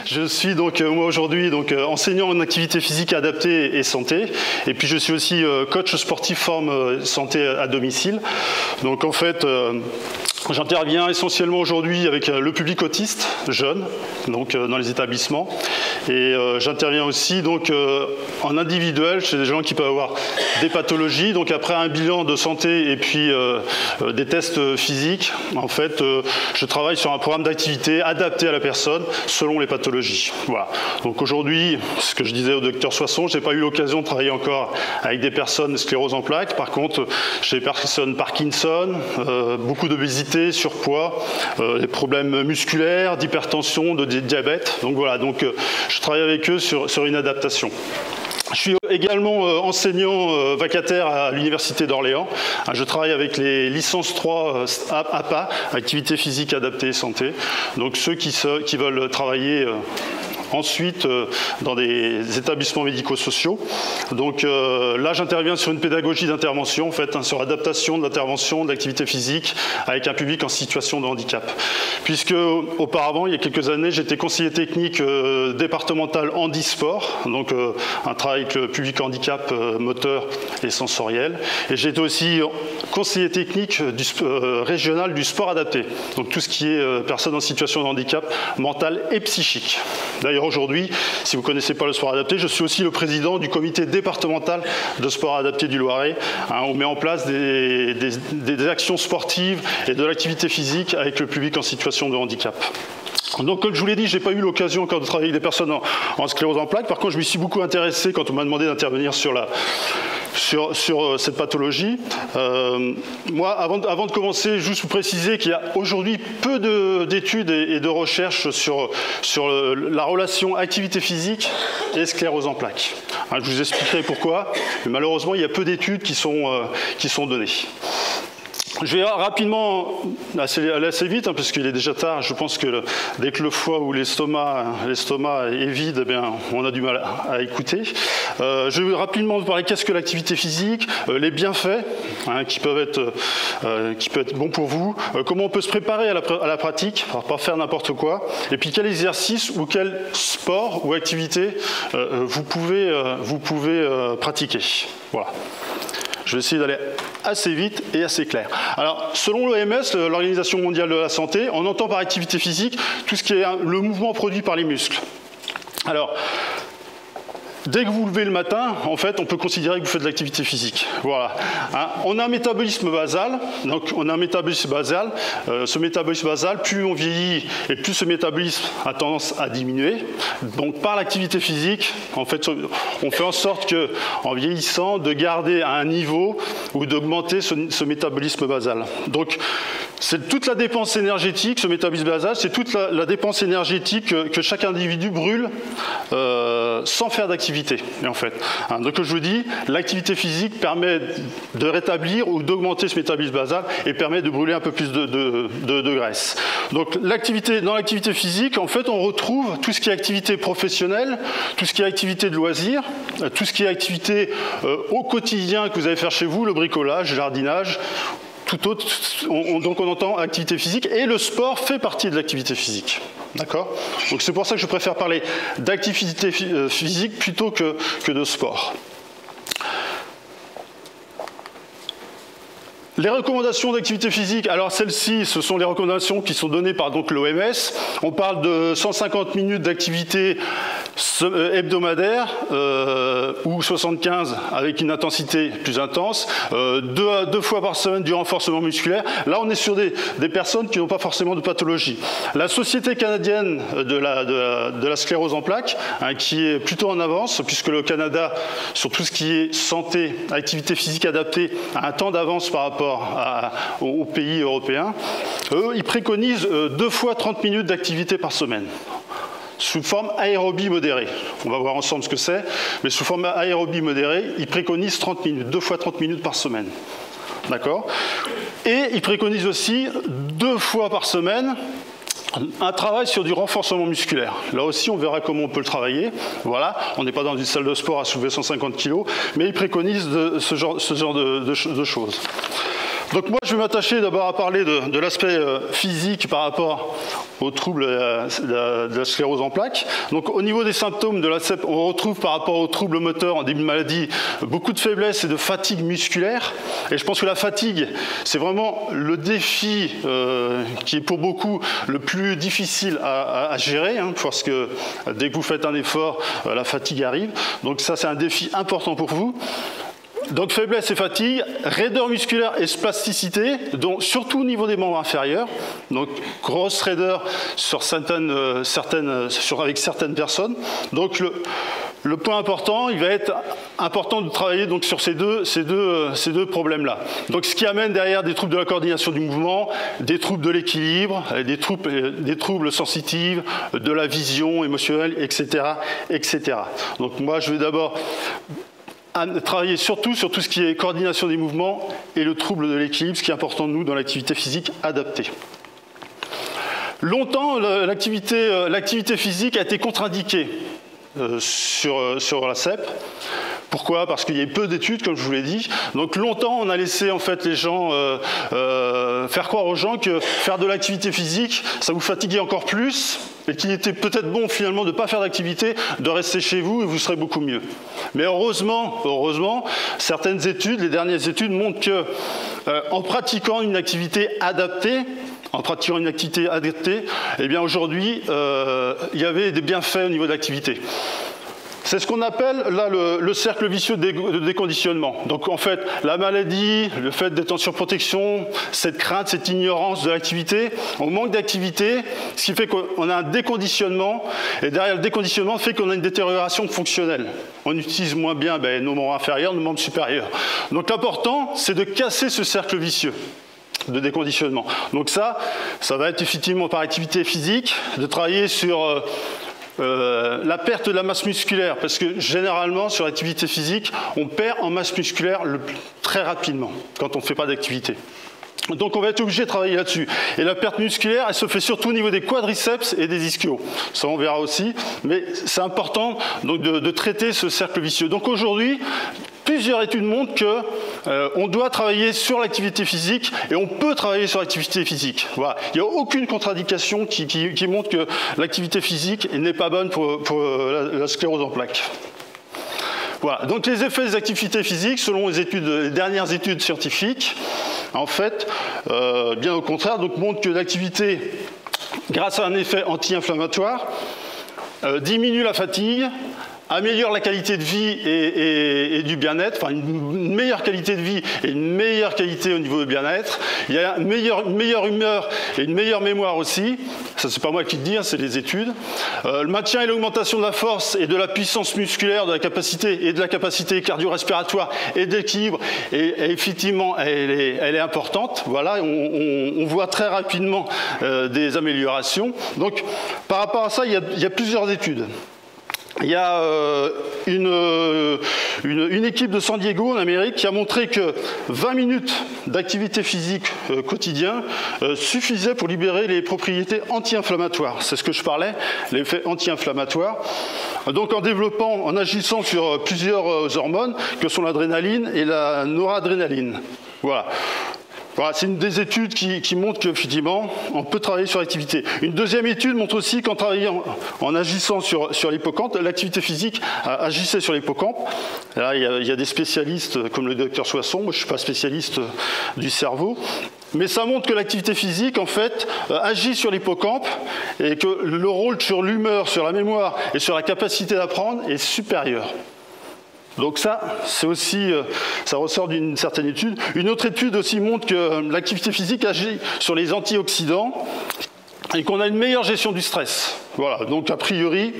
Je suis donc moi aujourd'hui enseignant en activité physique adaptée et santé, et puis je suis aussi coach sportif forme santé à domicile. Donc en fait, j'interviens essentiellement aujourd'hui avec le public autiste jeune, donc dans les établissements, et j'interviens aussi donc en individuel chez des gens qui peuvent avoir des pathologies. Donc après un bilan de santé et puis des tests physiques, en fait, je travaille sur un programme d'activité adapté à la personne selon les pathologies. Voilà. Donc aujourd'hui, ce que je disais au docteur Soisson, je n'ai pas eu l'occasion de travailler encore avec des personnes sclérose en plaques. Par contre, j'ai des personnes Parkinson, beaucoup d'obésité, surpoids, des problèmes musculaires, d'hypertension, de diabète. Donc voilà, donc je travaille avec eux sur une adaptation. Je suis également enseignant vacataire à l'Université d'Orléans. Je travaille avec les licences 3 APA, Activité physique adaptée et santé. Donc ceux qui veulent travailler ensuite dans des établissements médico-sociaux. Donc là, j'interviens sur une pédagogie d'intervention, en fait, sur l'adaptation de l'intervention de l'activité physique avec un public en situation de handicap. Puisque auparavant, il y a quelques années, j'étais conseiller technique départemental handisport, donc un travail avec le public handicap moteur et sensoriel. Et j'étais aussi conseiller technique régional du sport adapté, donc tout ce qui est personnes en situation de handicap mental et psychique. D'ailleurs, aujourd'hui, si vous ne connaissez pas le sport adapté, je suis aussi le président du comité départemental de sport adapté du Loiret. On met en place des actions sportives et de l'activité physique avec le public en situation de handicap. Donc, comme je vous l'ai dit, je n'ai pas eu l'occasion encore de travailler avec des personnes en sclérose en plaques. Par contre, je m'y suis beaucoup intéressé quand on m'a demandé d'intervenir sur cette pathologie. Moi, avant de commencer, juste vous préciser qu'il y a aujourd'hui peu d'études et de recherches sur la relation activité physique et sclérose en plaques. Je vous expliquerai pourquoi, mais malheureusement, il y a peu d'études qui sont données. Je vais rapidement aller assez vite, parce qu'il est déjà tard. Je pense que dès que le foie ou l'estomac est vide, eh bien, on a du mal à écouter. Je vais rapidement vous parler qu'est-ce que l'activité physique, les bienfaits qui peuvent être bons pour vous, comment on peut se préparer à la pratique, pas faire n'importe quoi, et puis quel exercice ou quel sport ou activité vous pouvez pratiquer. Voilà. Je vais essayer d'aller assez vite et assez clair. Alors, selon l'OMS, l'Organisation mondiale de la santé, on entend par activité physique tout ce qui est le mouvement produit par les muscles. Alors, dès que vous vous levez le matin, en fait, on peut considérer que vous faites de l'activité physique. Voilà. On a un métabolisme basal. Donc, on a un métabolisme basal. Ce métabolisme basal, plus on vieillit et plus ce métabolisme a tendance à diminuer. Donc, par l'activité physique, en fait, on fait en sorte que, en vieillissant, de garder à un niveau ou d'augmenter ce métabolisme basal. Donc, c'est toute la dépense énergétique, ce métabolisme basal, c'est toute la dépense énergétique que chaque individu brûle sans faire d'activité. En fait. Donc, comme je vous dis, l'activité physique permet de rétablir ou d'augmenter ce métabolisme basal et permet de brûler un peu plus de graisse. Donc, dans l'activité physique, en fait, on retrouve tout ce qui est activité professionnelle, tout ce qui est activité de loisirs, tout ce qui est activité au quotidien que vous allez faire chez vous, le bricolage, le jardinage. Tout autre, donc on entend activité physique, et le sport fait partie de l'activité physique. D'accord ? Donc c'est pour ça que je préfère parler d'activité physique plutôt que de sport. Les recommandations d'activité physique, alors celles-ci, ce sont les recommandations qui sont données par l'OMS. On parle de 150 minutes d'activité hebdomadaire ou 75 avec une intensité plus intense, deux fois par semaine du renforcement musculaire. Là, on est sur des personnes qui n'ont pas forcément de pathologie. La Société canadienne de la sclérose en plaques, qui est plutôt en avance, puisque le Canada, sur tout ce qui est santé, activité physique adaptée, a un temps d'avance par rapport aux pays européens. Eux, ils préconisent 2 fois 30 minutes d'activité par semaine, sous forme aérobie modérée. On va voir ensemble ce que c'est, mais sous forme aérobie modérée, ils préconisent 30 minutes, 2 fois 30 minutes par semaine. D'accord ? Et ils préconisent aussi 2 fois par semaine un travail sur du renforcement musculaire. Là aussi, on verra comment on peut le travailler. Voilà, on n'est pas dans une salle de sport à soulever 150 kg, mais ils préconisent ce genre de choses. Donc moi, je vais m'attacher d'abord à parler de l'aspect physique par rapport aux troubles de la sclérose en plaques. Donc au niveau des symptômes de la CEP, on retrouve par rapport aux troubles moteurs en début de maladie beaucoup de faiblesse et de fatigue musculaire. Et je pense que la fatigue, c'est vraiment le défi qui est pour beaucoup le plus difficile à gérer, hein, parce que dès que vous faites un effort, la fatigue arrive. Donc ça, c'est un défi important pour vous. Donc faiblesse et fatigue, raideur musculaire et spasticité, donc surtout au niveau des membres inférieurs. Donc grosse raideur sur avec certaines personnes. Donc le point important, il va être important de travailler donc sur ces deux problèmes-là. Donc ce qui amène derrière des troubles de la coordination du mouvement, des troubles de l'équilibre, des troubles sensitifs, de la vision émotionnelle, etc., etc. Donc moi, je vais d'abord travailler surtout sur tout ce qui est coordination des mouvements et le trouble de l'équilibre, ce qui est important de nous dans l'activité physique adaptée. Longtemps, l'activité physique a été contre-indiquée sur la CEP. Pourquoi? Parce qu'il y a peu d'études, comme je vous l'ai dit. Donc longtemps, on a laissé en fait les gens faire croire aux gens que faire de l'activité physique, ça vous fatiguait encore plus, et qu'il était peut-être bon finalement de ne pas faire d'activité, de rester chez vous et vous serez beaucoup mieux. Mais heureusement, certaines études, les dernières études montrent que en pratiquant une activité adaptée, eh bien aujourd'hui, il y avait des bienfaits au niveau de l'activité. C'est ce qu'on appelle là le cercle vicieux de déconditionnement. Donc en fait, la maladie, le fait d'être en surprotection, cette crainte, cette ignorance de l'activité, on manque d'activité, ce qui fait qu'on a un déconditionnement, et derrière le déconditionnement fait qu'on a une détérioration fonctionnelle. On utilise moins bien nos membres inférieurs, nos membres supérieurs. Donc l'important, c'est de casser ce cercle vicieux de déconditionnement. Donc ça va être effectivement par activité physique, de travailler sur la perte de la masse musculaire, parce que généralement sur l'activité physique, on perd en masse musculaire très rapidement quand on ne fait pas d'activité. Donc on va être obligé de travailler là-dessus. Et la perte musculaire, elle se fait surtout au niveau des quadriceps et des ischios. Ça on verra aussi, mais c'est important donc, de traiter ce cercle vicieux. Donc aujourd'hui, plusieurs études montrent qu'on doit travailler sur l'activité physique et on peut travailler sur l'activité physique. Voilà. Il n'y a aucune contre-indication qui montre que l'activité physique n'est pas bonne pour la sclérose en plaques. Voilà. Donc les effets des activités physiques, selon les dernières études scientifiques, en fait, bien au contraire, donc montrent que l'activité, grâce à un effet anti-inflammatoire, diminue la fatigue, améliore la qualité de vie et du bien-être, enfin une meilleure qualité de vie et une meilleure qualité au niveau du bien-être. Il y a une meilleure humeur et une meilleure mémoire aussi. Ça, c'est pas moi qui le dis, hein, c'est les études. Le maintien et l'augmentation de la force et de la puissance musculaire, de la capacité cardio-respiratoire et d'équilibre, et effectivement, elle est importante. Voilà, on voit très rapidement des améliorations. Donc, par rapport à ça, il y a plusieurs études. Il y a une équipe de San Diego en Amérique qui a montré que 20 minutes d'activité physique quotidien suffisaient pour libérer les propriétés anti-inflammatoires. C'est ce que je parlais, l'effet anti-inflammatoire. Donc en agissant sur plusieurs hormones que sont l'adrénaline et la noradrénaline. Voilà. Voilà, c'est une des études qui montre qu'effectivement, on peut travailler sur l'activité. Une deuxième étude montre aussi qu'en travaillant, en agissant sur l'hippocampe, l'activité physique agissait sur l'hippocampe. Là, il y a des spécialistes comme le docteur Soisson, moi je ne suis pas spécialiste du cerveau, mais ça montre que l'activité physique, en fait, agit sur l'hippocampe et que le rôle sur l'humeur, sur la mémoire et sur la capacité d'apprendre est supérieur. Donc ça, c'est aussi, ça ressort d'une certaine étude. Une autre étude aussi montre que l'activité physique agit sur les antioxydants et qu'on a une meilleure gestion du stress. Voilà, donc a priori,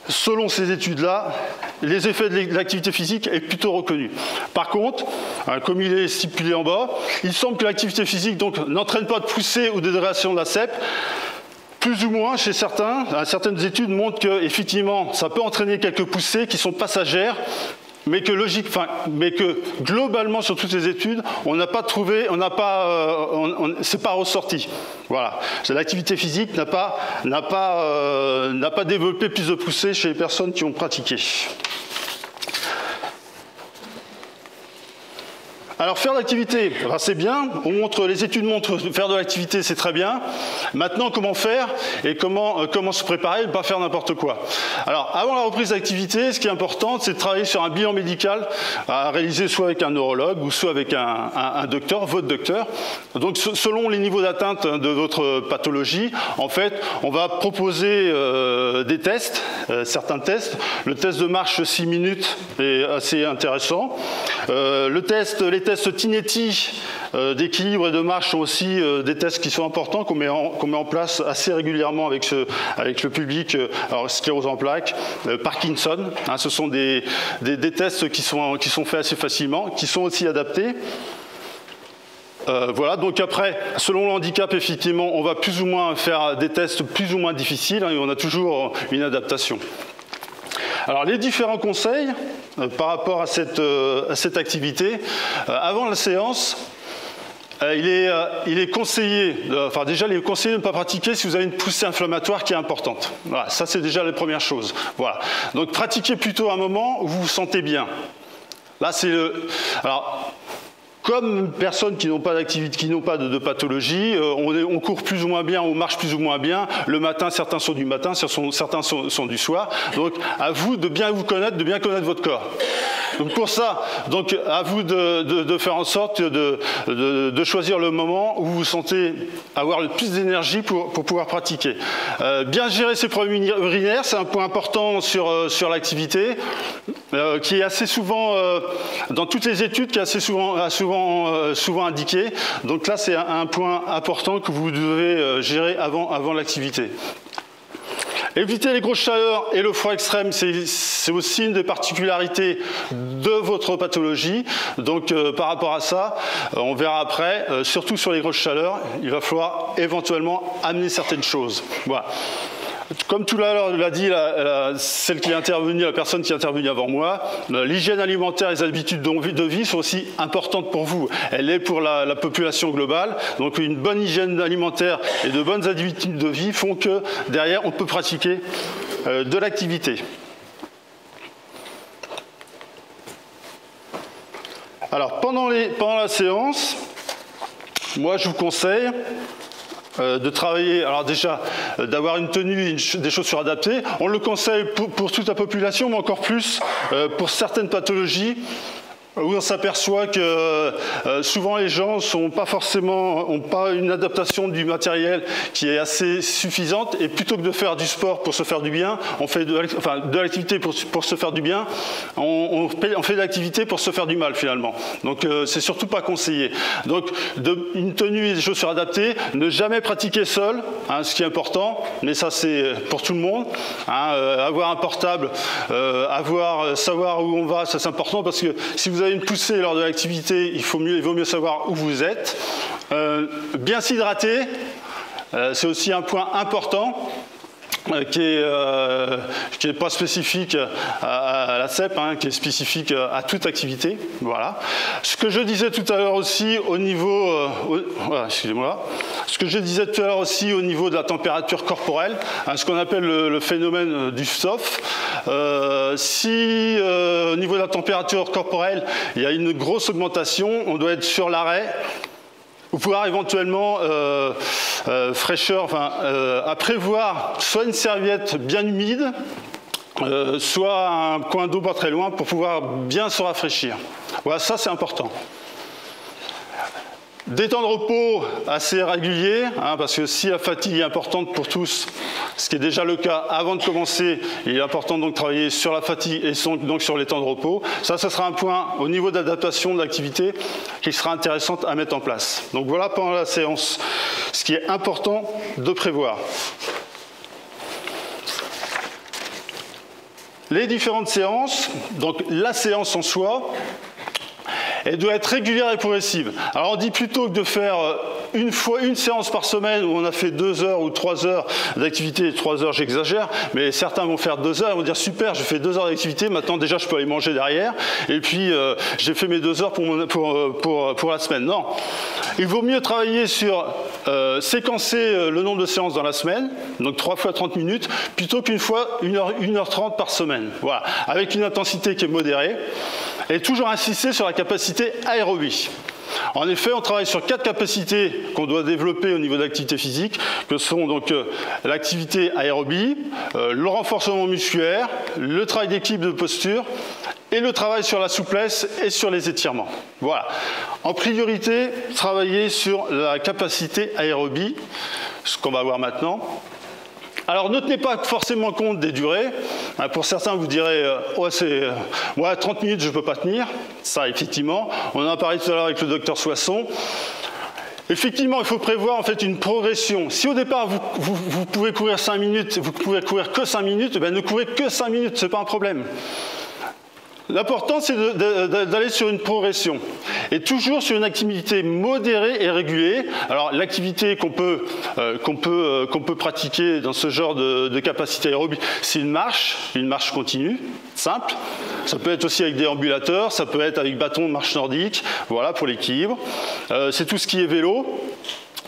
selon ces études-là, les effets de l'activité physique est plutôt reconnu. Par contre, comme il est stipulé en bas, il semble que l'activité physique n'entraîne pas de poussée ou de dégradation de la CEP. Plus ou moins chez certaines études montrent que effectivement, ça peut entraîner quelques poussées qui sont passagères, mais que globalement sur toutes les études, c'est pas ressorti. Voilà, l'activité physique n'a pas développé plus de poussées chez les personnes qui ont pratiqué. Alors faire de l'activité, enfin, c'est bien, les études montrent que faire de l'activité c'est très bien. Maintenant comment faire et comment se préparer et ne pas faire n'importe quoi. Alors avant la reprise d'activité, ce qui est important c'est de travailler sur un bilan médical à réaliser soit avec un neurologue ou soit avec un docteur, votre docteur. Donc selon les niveaux d'atteinte de votre pathologie, en fait on va proposer des tests, certains tests. Le test de marche 6 minutes est assez intéressant. Les tests Tinetti d'équilibre et de marche sont aussi des tests qui sont importants, qu'on met en place assez régulièrement avec le public. Alors, sclérose en plaques, Parkinson, hein, ce sont des tests qui sont faits assez facilement, qui sont aussi adaptés. Voilà, donc après, selon le handicap, effectivement, on va plus ou moins faire des tests plus ou moins difficiles, hein, et on a toujours une adaptation. Alors les différents conseils par rapport à cette activité, avant la séance, il est conseillé, enfin déjà il est conseillé de ne pas pratiquer si vous avez une poussée inflammatoire qui est importante. Voilà, ça c'est déjà la première chose. Voilà. Donc pratiquez plutôt à un moment où vous vous sentez bien. Là c'est le... Alors, comme personnes qui n'ont pas d'activité, qui n'ont pas de pathologie, on court plus ou moins bien, on marche plus ou moins bien. Le matin, certains sont du matin, certains sont du soir. Donc, à vous de bien vous connaître, de bien connaître votre corps. Donc pour ça, donc à vous de faire en sorte de choisir le moment où vous vous sentez avoir le plus d'énergie pour pouvoir pratiquer. Bien gérer ses problèmes urinaires, c'est un point important sur l'activité, qui est assez souvent, dans toutes les études, qui est assez souvent indiqué. Donc là, c'est un point important que vous devez gérer avant l'activité. Éviter les grosses chaleurs et le froid extrême, c'est aussi une des particularités de votre pathologie. Donc par rapport à ça, on verra après, surtout sur les grosses chaleurs, il va falloir éventuellement amener certaines choses. Voilà. Comme tout à l'heure l'a dit celle qui est intervenue, la personne qui est intervenue avant moi, l'hygiène alimentaire et les habitudes de vie sont aussi importantes pour vous. Elle est pour la population globale. Donc une bonne hygiène alimentaire et de bonnes habitudes de vie font que derrière on peut pratiquer de l'activité. Alors pendant la séance, moi je vous conseille de travailler, alors déjà d'avoir une tenue, des chaussures adaptées. On le conseille pour toute la population, mais encore plus pour certaines pathologies où on s'aperçoit que souvent les gens n'ont pas une adaptation du matériel qui est assez suffisante, et plutôt que de faire du sport pour se faire du bien, on fait de l'activité pour se faire du bien, on fait de l'activité pour se faire du mal finalement. Donc c'est surtout pas conseillé. Donc une tenue et des chaussures adaptées, ne jamais pratiquer seul, hein, ce qui est important, mais ça c'est pour tout le monde. Hein, avoir un portable, savoir où on va, ça c'est important, parce que si vous avez une poussée lors de l'activité, il vaut mieux savoir où vous êtes. Bien s'hydrater, c'est aussi un point important qui est pas spécifique à la CEP, hein, qui est spécifique à toute activité. Voilà. Ce que je disais tout à l'heure aussi au niveau, ce que je disais tout à l'heure aussi au niveau de la température corporelle, hein, ce qu'on appelle le phénomène du SOF. Si au niveau de la température corporelle, il y a une grosse augmentation, on doit être sur l'arrêt. Ou pouvoir éventuellement à prévoir soit une serviette bien humide, soit un coin d'eau pas très loin pour pouvoir bien se rafraîchir. Voilà, ça c'est important. Des temps de repos assez réguliers, hein, parce que si la fatigue est importante pour tous, ce qui est déjà le cas avant de commencer, il est important donc de travailler sur la fatigue et donc sur les temps de repos. Ça sera un point au niveau d'adaptation de l'activité qui sera intéressant à mettre en place. Donc voilà pendant la séance, ce qui est important de prévoir. Les différentes séances, donc la séance en soi, elle doit être régulière et progressive. Alors on dit plutôt que de faire une séance par semaine où on a fait 2 heures ou 3 heures d'activité, 3 heures j'exagère, mais certains vont faire 2 heures et vont dire super, j'ai fait 2 heures d'activité, maintenant déjà je peux aller manger derrière, et puis j'ai fait mes 2 heures pour la semaine. Non, il vaut mieux travailler sur séquencer le nombre de séances dans la semaine, donc 3 fois 30 minutes, plutôt qu'une fois 1h30 par semaine. Voilà, avec une intensité qui est modérée. et toujours insister sur la capacité aérobie. En effet, on travaille sur 4 capacités qu'on doit développer au niveau de l'activité physique, que sont donc l'activité aérobie, le renforcement musculaire, le travail d'équilibre de posture et le travail sur la souplesse et sur les étirements. Voilà. En priorité, travailler sur la capacité aérobie, ce qu'on va voir maintenant. Alors ne tenez pas forcément compte des durées. Pour certains, vous direz ouais, 30 minutes, je ne peux pas tenir. Ça, effectivement. On en a parlé tout à l'heure avec le docteur Soisson. Effectivement, il faut prévoir en fait une progression. Si au départ, vous pouvez courir 5 minutes, vous pouvez courir que 5 minutes, ben ne courez que 5 minutes, ce n'est pas un problème. L'important, c'est d'aller sur une progression et toujours sur une activité modérée et régulée. Alors, l'activité qu'on peut pratiquer dans ce genre de capacité aérobie, c'est une marche continue, simple. Ça peut être aussi avec déambulateurs, ça peut être avec bâton de marche nordique, voilà, pour l'équilibre. C'est tout ce qui est vélo.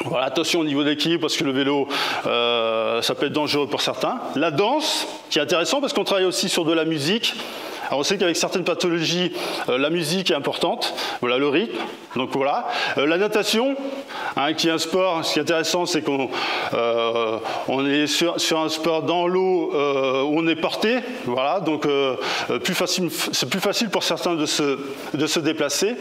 Voilà, attention au niveau de l'équilibre parce que le vélo, ça peut être dangereux pour certains. La danse, qui est intéressant parce qu'on travaille aussi sur de la musique. Alors on sait qu'avec certaines pathologies, la musique est importante, voilà le rythme, donc voilà. La natation, hein, qui est un sport, ce qui est intéressant, c'est qu'on est sur un sport dans l'eau où on est porté, voilà, donc c'est plus facile pour certains de se déplacer.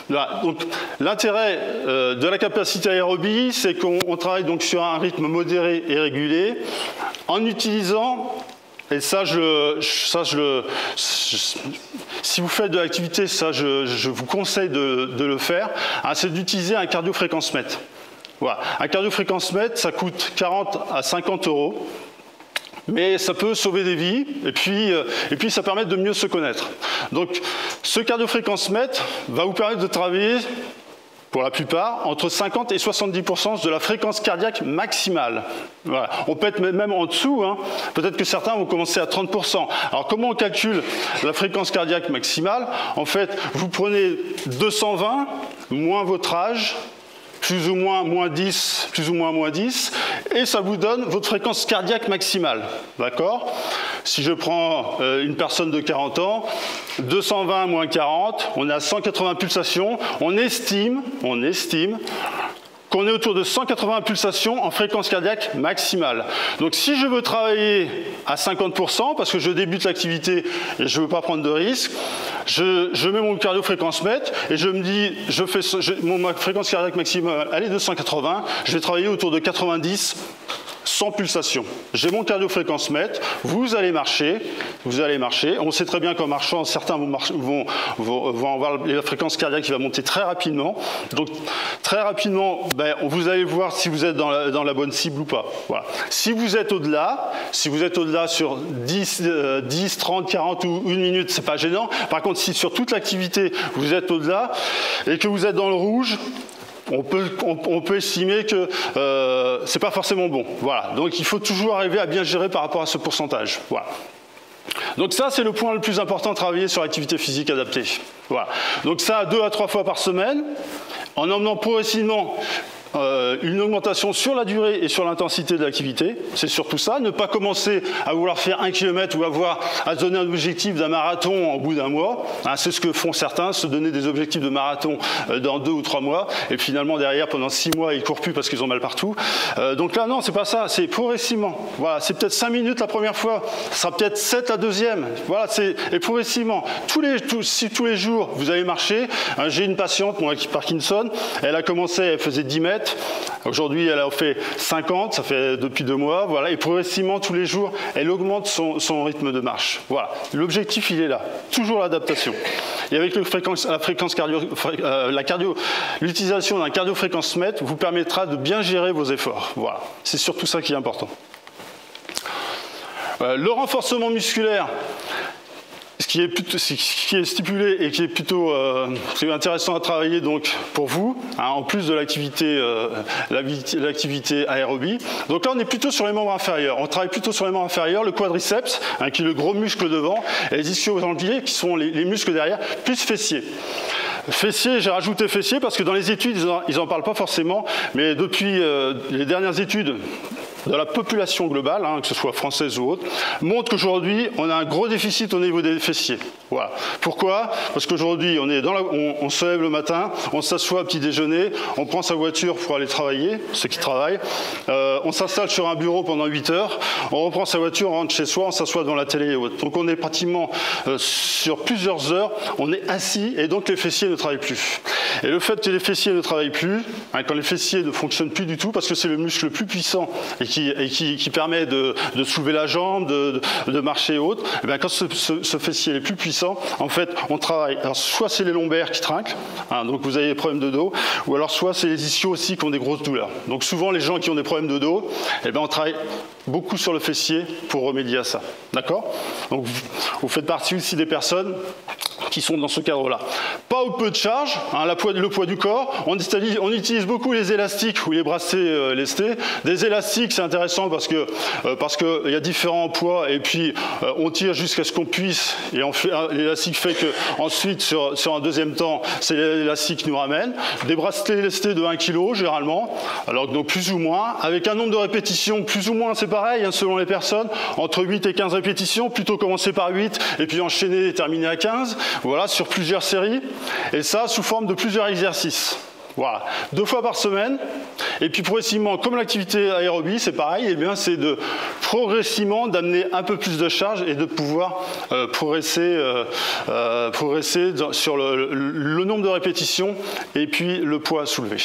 Voilà, donc l'intérêt de la capacité aérobie, c'est qu'on travaille donc sur un rythme modéré et régulé, en utilisant... Et si vous faites de l'activité, ça, je vous conseille de le faire, hein, c'est d'utiliser un cardiofréquencemètre. Voilà. Un cardiofréquencemètre, ça coûte 40 à 50 €, mais ça peut sauver des vies, et puis ça permet de mieux se connaître. Donc, ce cardiofréquencemètre va vous permettre de travailler, pour la plupart, entre 50 et 70% de la fréquence cardiaque maximale. Voilà. On peut être même en dessous, hein. Peut-être que certains vont commencer à 30%. Alors comment on calcule la fréquence cardiaque maximale? En fait, vous prenez 220 moins votre âge, plus ou moins moins 10, plus ou moins moins 10, et ça vous donne votre fréquence cardiaque maximale. D'accord? Si je prends une personne de 40 ans, 220 moins 40, on est à 180 pulsations. On estime qu'on est autour de 180 pulsations en fréquence cardiaque maximale. Donc si je veux travailler à 50%, parce que je débute l'activité et je ne veux pas prendre de risques, je mets mon cardiofréquencemètre et je me dis, ma fréquence cardiaque maximale, elle est de 180, je vais travailler autour de 90, 100 pulsations. J'ai mon cardiofréquencemètre, vous allez marcher. On sait très bien qu'en marchant, certains vont avoir la fréquence cardiaque qui va monter très rapidement. Donc très rapidement, vous allez voir si vous êtes dans la bonne cible ou pas. Voilà. Si vous êtes au-delà sur 10, 30, 40 ou 1 minute, c'est pas gênant. Par contre, si sur toute l'activité, vous êtes au-delà et que vous êtes dans le rouge, on peut estimer que c'est pas forcément bon. Voilà. Donc il faut toujours arriver à bien gérer par rapport à ce pourcentage. Voilà. Donc ça, c'est le point le plus important, travailler sur l'activité physique adaptée. Voilà. Donc ça, 2 à 3 fois par semaine, en emmenant progressivement une augmentation sur la durée et sur l'intensité de l'activité, c'est surtout ça, ne pas commencer à vouloir faire 1 km ou à se donner un objectif d'un marathon au bout d'un mois, hein, c'est ce que font certains, se donner des objectifs de marathon dans 2 ou 3 mois, et finalement derrière pendant 6 mois ils ne courent plus parce qu'ils ont mal partout. Donc là non, c'est pas ça, c'est progressivement, voilà, c'est peut-être 5 minutes la première fois, ça sera peut-être 7 la deuxième, voilà, et progressivement, si tous les jours vous allez marcher, hein, j'ai une patiente, moi, qui Parkinson, elle a commencé, elle faisait 10 mètres, aujourd'hui elle a fait 50, ça fait depuis 2 mois, voilà, et progressivement tous les jours elle augmente son rythme de marche. Voilà, l'objectif il est là, toujours l'adaptation. Et avec l'utilisation d'un cardiofréquencemètre vous permettra de bien gérer vos efforts. Voilà, c'est surtout ça qui est important. Le renforcement musculaire, ce qui est stipulé et qui est plutôt intéressant à travailler donc pour vous, hein, en plus de l'activité aérobie. Donc là, on est plutôt sur les membres inférieurs. On travaille plutôt sur les membres inférieurs, le quadriceps, hein, qui est le gros muscle devant, et les ischio-jambiers, qui sont les muscles derrière, plus fessiers. Fessiers, j'ai rajouté fessiers parce que dans les études, ils n'en parlent pas forcément, mais depuis les dernières études de la population globale, que ce soit française ou autre, montre qu'aujourd'hui, on a un gros déficit au niveau des fessiers. Voilà. Pourquoi? Parce qu'aujourd'hui, on se lève le matin, on s'assoit à petit déjeuner, on prend sa voiture pour aller travailler, ceux qui travaillent, on s'installe sur un bureau pendant 8 heures, on reprend sa voiture, on rentre chez soi, on s'assoit devant la télé et autres. Donc on est pratiquement sur plusieurs heures, on est assis et donc les fessiers ne travaillent plus. Et le fait que les fessiers ne travaillent plus, quand les fessiers ne fonctionnent plus du tout, parce que c'est le muscle le plus puissant et qui permet de soulever la jambe, de marcher et autres, et bien quand ce fessier est plus puissant, en fait, on travaille. Alors, soit c'est les lombaires qui trinquent, donc vous avez des problèmes de dos, ou alors soit c'est les ischios aussi qui ont des grosses douleurs. Donc souvent, les gens qui ont des problèmes de dos, eh bien, on travaille beaucoup sur le fessier pour remédier à ça. D'accord? Donc vous faites partie aussi des personnes qui sont dans ce cadre-là. Pas ou peu de charge, le poids du corps. On utilise beaucoup les élastiques ou les bracelets lestés. Des élastiques, c'est intéressant parce que y a différents poids et puis on tire jusqu'à ce qu'on puisse. Et l'élastique fait que ensuite, sur un deuxième temps, c'est l'élastique qui nous ramène. Des bracelets lestés de 1 kg généralement, alors donc plus ou moins, avec un nombre de répétitions plus ou moins, c'est pareil, selon les personnes, entre 8 et 15 répétitions, plutôt commencer par 8 et puis enchaîner et terminer à 15. Voilà, sur plusieurs séries, et ça sous forme de plusieurs exercices. Voilà, 2 fois par semaine, et puis progressivement, comme l'activité aérobie, c'est pareil, et bien c'est de progressivement d'amener un peu plus de charge et de pouvoir progresser sur le nombre de répétitions et puis le poids à soulever.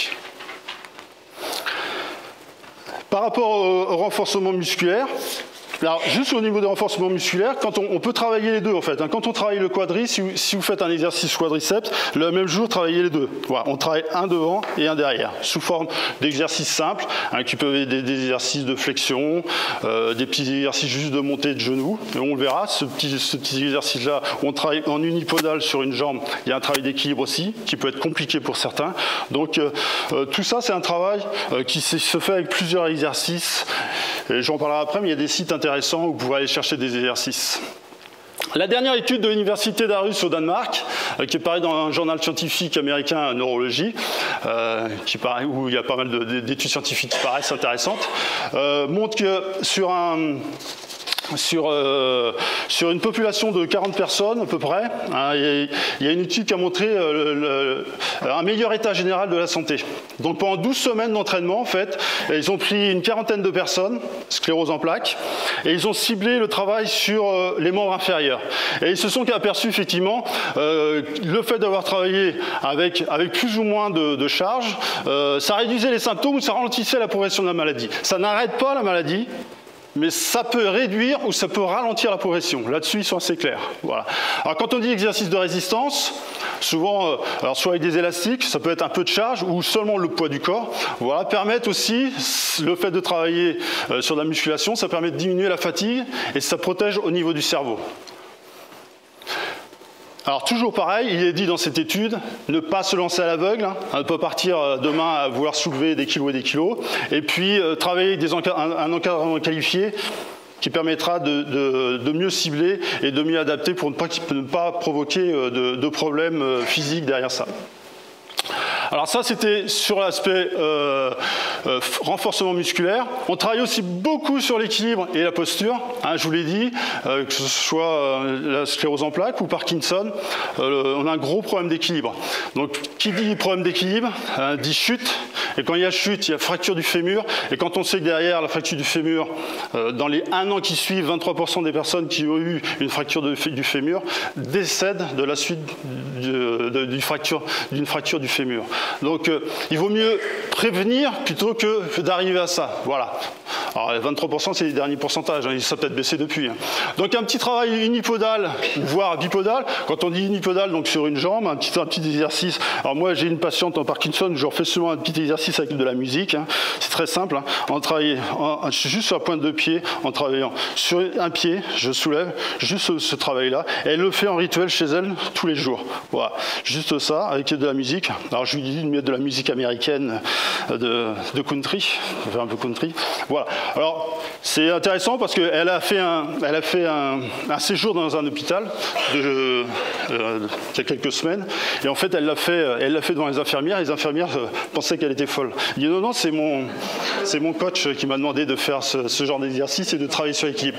Par rapport au renforcement musculaire, alors, juste au niveau des renforcements musculaires, quand on peut travailler les deux en fait. Quand on travaille le quadri, si vous faites un exercice quadriceps, le même jour, travaillez les deux. Voilà, on travaille un devant et un derrière, sous forme d'exercices simples, qui peuvent être des exercices de flexion, des petits exercices juste de montée de genoux. Et on le verra, ce petit exercice-là, on travaille en unipodal sur une jambe. Il y a un travail d'équilibre aussi, qui peut être compliqué pour certains. Donc, tout ça, c'est un travail qui se fait avec plusieurs exercices. J'en parlerai après, mais il y a des sites intéressants où vous pouvez aller chercher des exercices. La dernière étude de l'université d'Aarhus au Danemark, qui est parue dans un journal scientifique américain Neurologie, où il y a pas mal d'études scientifiques qui paraissent intéressantes, montre que sur une population de 40 personnes à peu près, il y a une étude qui a montré un meilleur état général de la santé. Donc pendant 12 semaines d'entraînement, en fait, ils ont pris une quarantaine de personnes, sclérose en plaques, et ils ont ciblé le travail sur les membres inférieurs. Et ils se sont aperçus effectivement le fait d'avoir travaillé avec plus ou moins de charge, ça réduisait les symptômes ou ça ralentissait la progression de la maladie. Ça n'arrête pas la maladie, mais ça peut réduire ou ça peut ralentir la progression. Là-dessus, ils sont assez clairs. Voilà. Alors, quand on dit exercice de résistance, souvent, alors soit avec des élastiques, ça peut être un peu de charge ou seulement le poids du corps. Voilà, permettent aussi, le fait de travailler sur la musculation, ça permet de diminuer la fatigue et ça protège au niveau du cerveau. Alors toujours pareil, il est dit dans cette étude, ne pas se lancer à l'aveugle, on ne peut pas partir demain à vouloir soulever des kilos et des kilos, et puis travailler avec un encadrement qualifié qui permettra de mieux cibler et de mieux adapter pour ne pas provoquer de problèmes physiques derrière ça. Alors ça, c'était sur l'aspect renforcement musculaire. On travaille aussi beaucoup sur l'équilibre et la posture. Je vous l'ai dit, que ce soit la sclérose en plaques ou Parkinson, on a un gros problème d'équilibre. Donc, qui dit problème d'équilibre, dit chute. Et quand il y a chute, il y a fracture du fémur. Et quand on sait que derrière la fracture du fémur, dans les 1 an qui suivent, 23% des personnes qui ont eu une fracture du fémur décèdent de la suite d'une fracture du fémur. Donc, il vaut mieux prévenir plutôt que d'arriver à ça. Voilà. Alors, 23%, c'est les derniers pourcentages. Ça a peut-être baissé depuis. Donc, un petit travail unipodal, voire bipodal. Quand on dit unipodal, donc sur une jambe, un petit exercice. Alors, moi, j'ai une patiente en Parkinson, je refais souvent un petit exercice avec de la musique. C'est très simple. On travaille juste sur la pointe de pied, en travaillant sur un pied, je soulève, juste ce travail-là. Et elle le fait en rituel chez elle tous les jours. Voilà. Juste ça, avec de la musique. Alors, je lui dis de mettre de la musique américaine de country, un peu country. Voilà. Alors, c'est intéressant parce qu'elle a fait un séjour dans un hôpital il y a quelques semaines. Et en fait, elle l'a fait devant les infirmières. Les infirmières pensaient qu'elle était folle. Il dit non, c'est mon coach qui m'a demandé de faire ce genre d'exercice et de travailler sur l'équipe.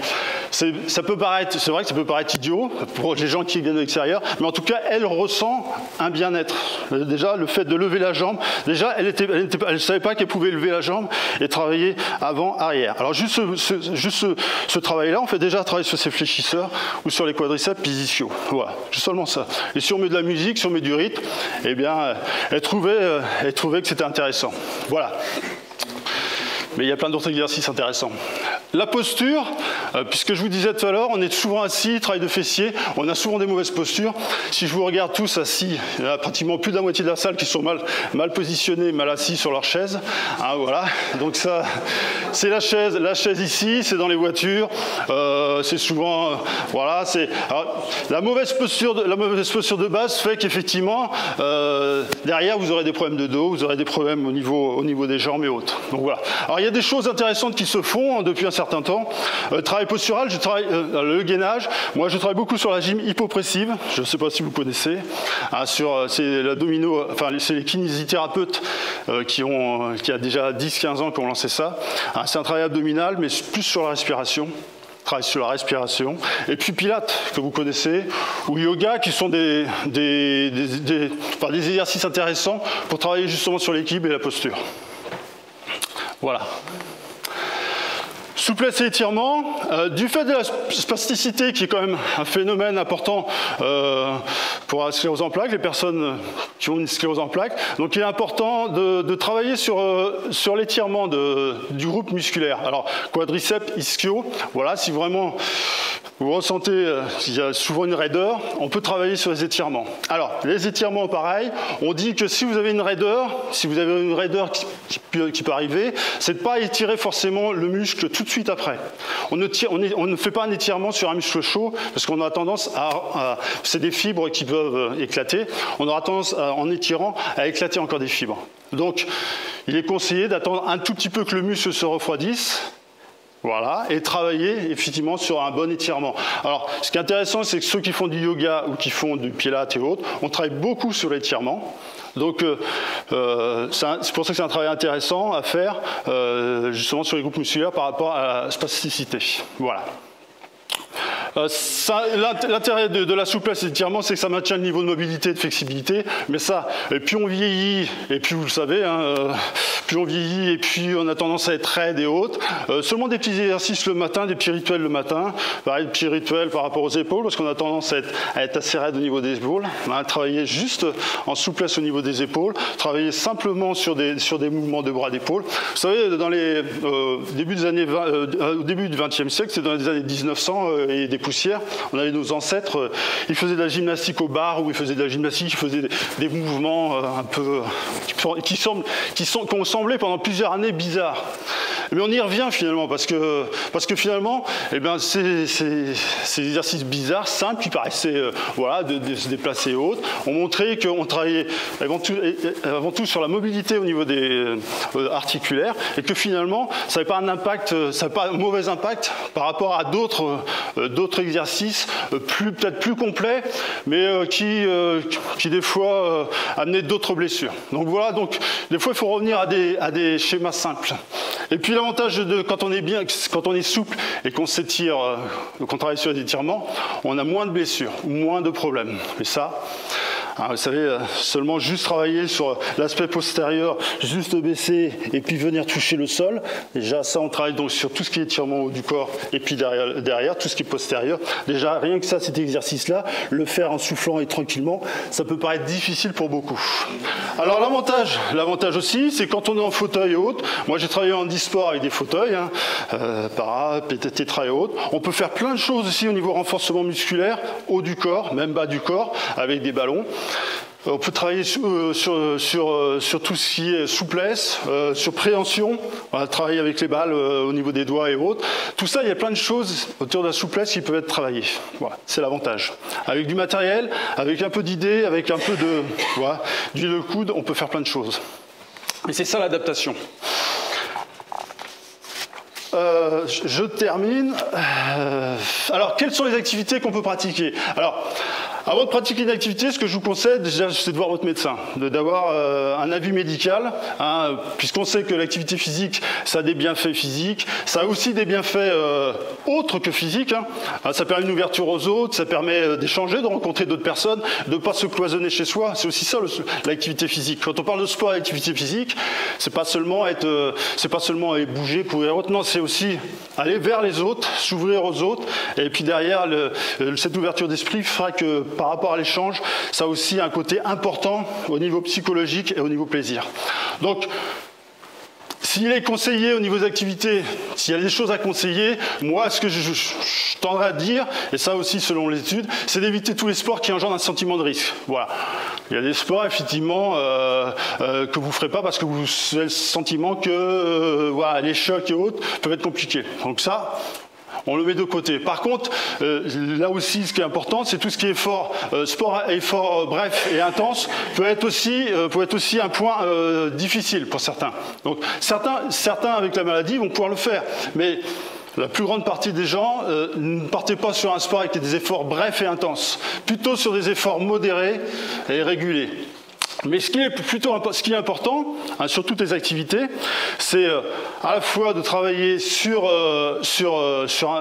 C'est vrai que ça peut paraître idiot pour les gens qui viennent de l'extérieur, mais en tout cas, elle ressent un bien-être. Déjà, le fait de lever la jambe, déjà, elle ne savait pas qu'elle pouvait lever la jambe et travailler avant-arrière. Alors juste ce travail-là, on fait déjà travailler sur ses fléchisseurs ou sur les quadriceps puis ischios. Voilà, juste seulement ça. Et si on met de la musique, si on met du rythme, eh bien, elle trouvait que c'était intéressant. Voilà. Mais il y a plein d'autres exercices intéressants. La posture, puisque je vous disais tout à l'heure, on est souvent assis, travail de fessiers, on a souvent des mauvaises postures. Si je vous regarde tous assis, il y a pratiquement plus de la moitié de la salle qui sont mal positionnés, mal assis sur leur chaise. Hein, voilà. Donc ça, c'est la chaise ici, c'est dans les voitures, c'est souvent, voilà. Alors, la mauvaise posture de base fait qu'effectivement, derrière, vous aurez des problèmes de dos, vous aurez des problèmes au niveau des jambes et autres. Donc voilà. Alors il y a des choses intéressantes qui se font depuis un certain temps. Travail postural, le gainage. Moi, je travaille beaucoup sur la gym hypopressive. Je ne sais pas si vous connaissez. C'est l'abdomino, enfin, c'est les kinésithérapeutes qui a déjà 10-15 ans qui ont lancé ça. C'est un travail abdominal, mais plus sur la respiration. Travail sur la respiration. Et puis Pilates, que vous connaissez, ou yoga, qui sont des exercices intéressants pour travailler justement sur l'équilibre et la posture. Voilà. Souplesse et étirement, du fait de la spasticité qui est quand même un phénomène important pour la sclérose en plaques, les personnes qui ont une sclérose en plaques, donc il est important de travailler sur l'étirement du groupe musculaire. Alors quadriceps, ischio, voilà, si vraiment vous ressentez qu'il y a souvent une raideur, on peut travailler sur les étirements. Alors, les étirements, pareil, on dit que si vous avez une raideur, qui peut arriver, c'est de ne pas étirer forcément le muscle tout de suite après. On ne fait pas un étirement sur un muscle chaud, parce qu'on a tendance c'est des fibres qui peuvent éclater, on aura tendance, en étirant, à éclater encore des fibres. Donc, il est conseillé d'attendre un tout petit peu que le muscle se refroidisse, voilà, et travailler effectivement sur un bon étirement. Alors, ce qui est intéressant, c'est que ceux qui font du yoga ou qui font du pilates et autres, on travaille beaucoup sur l'étirement. Donc, c'est pour ça que c'est un travail intéressant à faire, justement sur les groupes musculaires par rapport à la spasticité. Voilà. L'intérêt de la souplesse et de l'étirement, c'est que ça maintient le niveau de mobilité et de flexibilité. Mais ça, et plus on vieillit, et puis vous le savez, plus on vieillit et puis on a tendance à être raide et autres. Seulement des petits exercices le matin, des petits rituels le matin. Pareil, des petits rituels par rapport aux épaules, parce qu'on a tendance à être assez raide au niveau des épaules. Travailler juste en souplesse au niveau des épaules. Travailler simplement sur des mouvements de bras d'épaule. Vous savez, au début du XXe siècle, c'est dans les années 1900 et des poussières, on avait nos ancêtres, ils faisaient de la gymnastique au bar, ou ils faisaient de la gymnastique, ils faisaient des mouvements un peu qui ont semblé pendant plusieurs années bizarres. Mais on y revient finalement, parce que finalement, eh bien, ces exercices bizarres, simples, qui paraissaient voilà, de se déplacer et autres, ont montré qu'on travaillait avant tout sur la mobilité au niveau des articulaires, et que finalement, ça n'avait pas un impact, ça n'avait pas un mauvais impact par rapport à d'autres exercices peut-être plus complets, mais qui des fois amenaient d'autres blessures. Donc voilà, donc des fois il faut revenir à des schémas simples. Et puis l'avantage quand on est souple et qu'on s'étire, qu'on travaille sur les étirements, on a moins de blessures, moins de problèmes. Et ça, vous savez, seulement juste travailler sur l'aspect postérieur, juste baisser et puis venir toucher le sol. Déjà, ça, on travaille donc sur tout ce qui est étirement haut du corps et puis derrière tout ce qui est postérieur. Déjà, rien que ça, cet exercice-là, le faire en soufflant et tranquillement, ça peut paraître difficile pour beaucoup. Alors l'avantage aussi, c'est quand on est en fauteuil et autres. Moi, j'ai travaillé en e-sport avec des fauteuils, para, tétra et autres. On peut faire plein de choses aussi au niveau renforcement musculaire, haut du corps, même bas du corps, avec des ballons. On peut travailler sur tout ce qui est souplesse, sur préhension, on va travailler avec les balles au niveau des doigts et autres. Tout ça, il y a plein de choses autour de la souplesse qui peuvent être travaillées. Voilà, c'est l'avantage. Avec du matériel, avec un peu d'idées, avec un peu d'huile de coude, on peut faire plein de choses. Et c'est ça l'adaptation. je termine. Alors, quelles sont les activités qu'on peut pratiquer? Alors, avant de pratiquer une activité, ce que je vous conseille, déjà, c'est de voir votre médecin, d'avoir un avis médical, hein, puisqu'on sait que l'activité physique, ça a des bienfaits physiques, ça a aussi des bienfaits autres que physiques. Hein. Ça permet une ouverture aux autres, ça permet d'échanger, de rencontrer d'autres personnes, de ne pas se cloisonner chez soi. C'est aussi ça l'activité physique. Quand on parle de sport et d'activité physique, c'est pas seulement aller bouger, courir et autres. Non, c'est aussi aller vers les autres, s'ouvrir aux autres, et puis derrière, cette ouverture d'esprit fera que par rapport à l'échange, ça a aussi un côté important au niveau psychologique et au niveau plaisir. Donc, s'il est conseillé au niveau des activités, s'il y a des choses à conseiller, moi, ce que je tendrais à dire, et ça aussi selon les études, c'est d'éviter tous les sports qui engendrent un sentiment de risque. Voilà. Il y a des sports, effectivement, que vous ne ferez pas parce que vous avez le sentiment que voilà, les chocs et autres peuvent être compliqués. Donc ça, on le met de côté. Par contre, là aussi, ce qui est important, c'est tout ce qui est effort, sport à effort bref et intense peut être aussi un point difficile pour certains. Donc, certains avec la maladie vont pouvoir le faire, mais la plus grande partie des gens ne partez pas sur un sport avec des efforts brefs et intenses, plutôt sur des efforts modérés et régulés. Mais ce qui est important, hein, sur toutes les activités, c'est à la fois de travailler sur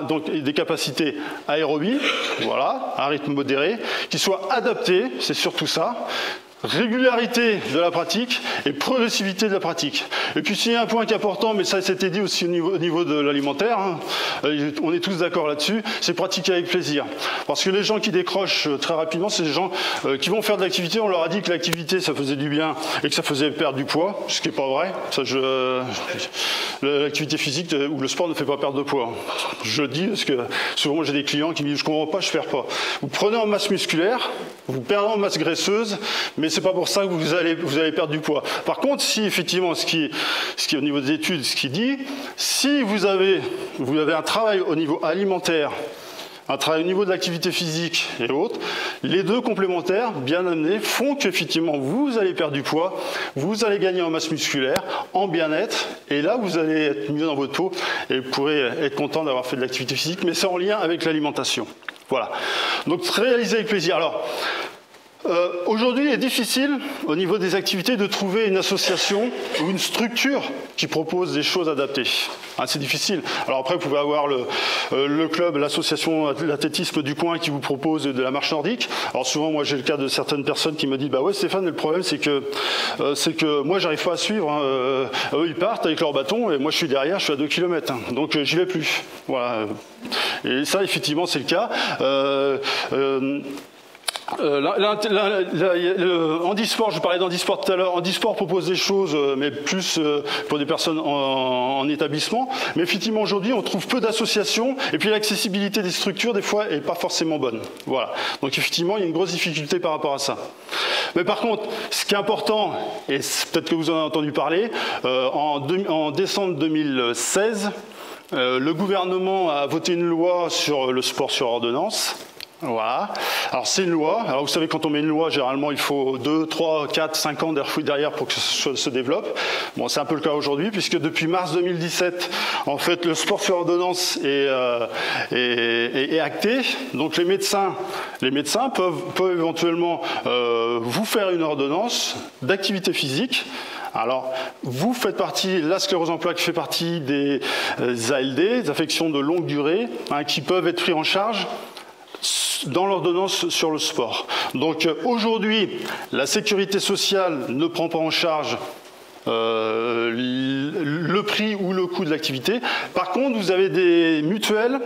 donc, des capacités aérobies, voilà, à un rythme modéré, qui soient adaptées, c'est surtout ça. Régularité de la pratique et progressivité de la pratique. Et puis s'il y a un point qui est important, mais ça c'était dit aussi au niveau de l'alimentaire, hein, on est tous d'accord là-dessus, c'est pratiquer avec plaisir. Parce que les gens qui décrochent très rapidement, c'est des gens qui vont faire de l'activité, on leur a dit que l'activité ça faisait du bien et que ça faisait perdre du poids, ce qui n'est pas vrai. L'activité physique ou le sport ne fait pas perdre de poids. Je le dis parce que souvent j'ai des clients qui me disent je ne comprends pas, je ne perds pas. Vous prenez en masse musculaire, vous perdez en masse graisseuse, mais c'est pas pour ça que vous allez perdre du poids. Par contre, si effectivement, ce qui est au niveau des études, ce qui dit, si vous avez un travail au niveau alimentaire, un travail au niveau de l'activité physique et autres, les deux complémentaires, bien amenés, font qu'effectivement, vous allez perdre du poids, vous allez gagner en masse musculaire, en bien-être, et là, vous allez être mieux dans votre peau et vous pourrez être content d'avoir fait de l'activité physique, mais c'est en lien avec l'alimentation. Voilà. Donc, réaliser avec plaisir. Alors, aujourd'hui, il est difficile, au niveau des activités, de trouver une association ou une structure qui propose des choses adaptées. Hein, c'est difficile. Alors après, vous pouvez avoir le club, l'association d'athlétisme du coin qui vous propose de la marche nordique. Alors souvent, moi, j'ai le cas de certaines personnes qui me disent « Bah ouais, Stéphane, le problème, c'est que moi, j'arrive pas à suivre. Hein. Eux, ils partent avec leur bâton et moi, je suis derrière, je suis à 2 km. Hein. Donc, j'y vais plus. » Voilà. Et ça, effectivement, c'est le cas. Handisport, je parlais d'handisport tout à l'heure. Handisport propose des choses, mais plus pour des personnes en établissement. Mais effectivement, aujourd'hui, on trouve peu d'associations. Et puis l'accessibilité des structures, des fois, n'est pas forcément bonne. Voilà. Donc effectivement, il y a une grosse difficulté par rapport à ça. Mais par contre, ce qui est important, et peut-être que vous en avez entendu parler, en décembre 2016, le gouvernement a voté une loi sur le sport sur ordonnance. Voilà. Alors c'est une loi. Alors vous savez, quand on met une loi, généralement il faut 2, 3, 4, 5 ans derrière pour que ça se développe. Bon, c'est un peu le cas aujourd'hui, puisque depuis mars 2017, en fait, le sport sur ordonnance est acté. Donc les médecins peuvent éventuellement vous faire une ordonnance d'activité physique. Alors, vous faites partie, la sclérose en plaques fait partie des ALD, des affections de longue durée, hein, qui peuvent être pris en charge dans l'ordonnance sur le sport. Donc aujourd'hui, la sécurité sociale ne prend pas en charge le prix ou le coût de l'activité. Par contre, vous avez des mutuelles,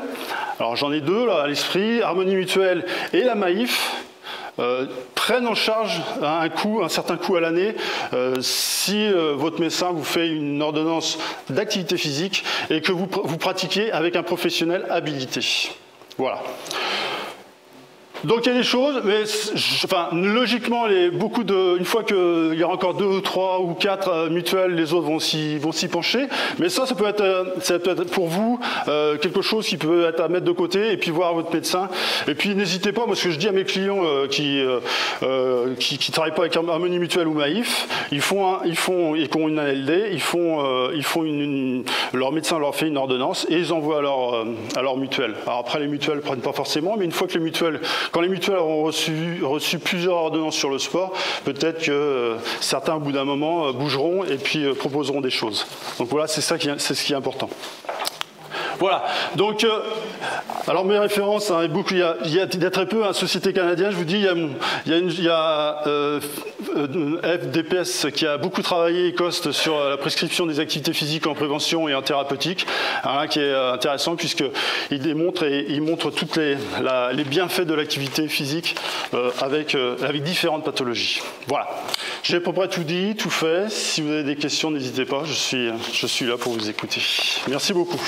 alors j'en ai deux là à l'esprit, Harmonie Mutuelle et la Maïf, prennent en charge un certain coût à l'année si votre médecin vous fait une ordonnance d'activité physique et que vous pratiquez avec un professionnel habilité. Voilà. Donc il y a des choses, mais logiquement, une fois qu'il y a encore 2, 3 ou 4 mutuelles, les autres vont s'y pencher. Mais ça peut être pour vous quelque chose qui peut être à mettre de côté et puis voir votre médecin. Et puis n'hésitez pas, moi ce que je dis à mes clients qui travaillent pas avec Harmonie Mutuelle ou Maïf, et qui ont une ALD, leur médecin leur fait une ordonnance et ils envoient à leur mutuelle. Alors après les mutuelles ne prennent pas forcément, mais une fois que quand les mutuelles auront reçu plusieurs ordonnances sur le sport, peut-être que certains, au bout d'un moment, bougeront et puis proposeront des choses. Donc voilà, c'est ce qui est important. Voilà, donc, alors mes références, hein, il y a très peu, Société canadienne, je vous dis, il y a FDPS qui a beaucoup travaillé, COST, sur la prescription des activités physiques en prévention et en thérapeutique, hein, qui est intéressant puisqu'il démontre et il montre tous les bienfaits de l'activité physique avec différentes pathologies. Voilà, j'ai à peu près tout dit, tout fait. Si vous avez des questions, n'hésitez pas, je suis là pour vous écouter. Merci beaucoup.